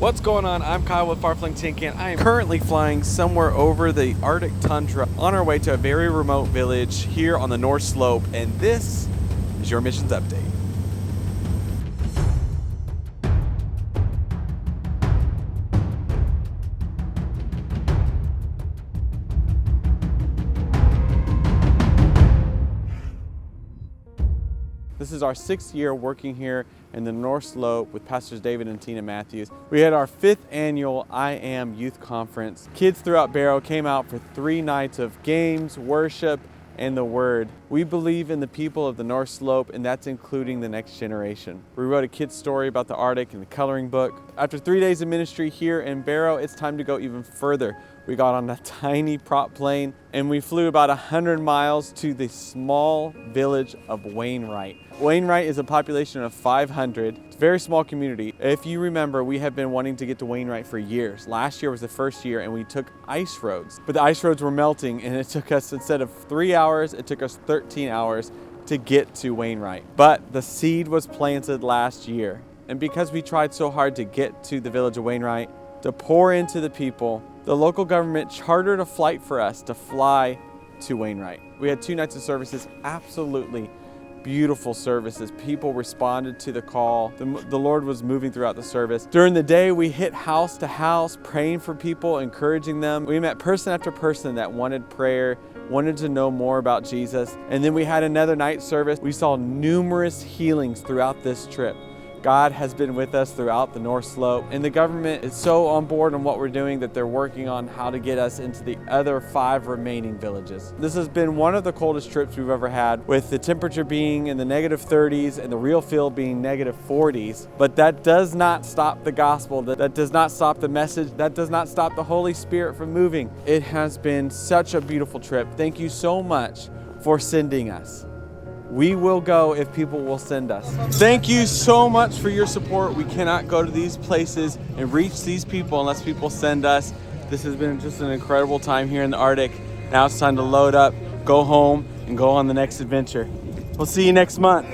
What's going on? I'm Kyle with Far-Flung Tin Can. I am currently flying somewhere over the Arctic tundra on our way to a very remote village here on the North Slope, and this is your missions update. This is our 6th year working here in the North Slope with Pastors David and Tina Matthews. We had our 5th annual I Am Youth Conference. Kids throughout Barrow came out for 3 nights of games, worship, and the Word. We believe in the people of the North Slope, and that's including the next generation. We wrote a kid's story about the Arctic in the coloring book. After 3 days of ministry here in Barrow, it's time to go even further. We got on a tiny prop plane and we flew about 100 miles to the small village of Wainwright. Wainwright is a population of 500. It's a very small community. If you remember, we have been wanting to get to Wainwright for years. Last year was the first year and we took ice roads, but the ice roads were melting and it took us, instead of 3 hours, it took us 13 hours to get to Wainwright. But the seed was planted last year. And because we tried so hard to get to the village of Wainwright, to pour into the people, the local government chartered a flight for us to fly to Wainwright. We had 2 nights of services, absolutely beautiful services. People responded to the call. The Lord was moving throughout the service. During the day, we hit house to house, praying for people, encouraging them. We met person after person that wanted prayer, wanted to know more about Jesus. And then we had another night service. We saw numerous healings throughout this trip. God has been with us throughout the North Slope, and the government is so on board on what we're doing that they're working on how to get us into the other 5 remaining villages. This has been one of the coldest trips we've ever had, with the temperature being in the -30s and the real feel being -40s. But that does not stop the gospel, that does not stop the message, that does not stop the Holy Spirit from moving. It has been such a beautiful trip. Thank you so much for sending us. We will go if people will send us. Thank you so much for your support. We cannot go to these places and reach these people unless people send us. This has been just an incredible time here in the Arctic. Now it's time to load up, go home, and go on the next adventure. We'll see you next month.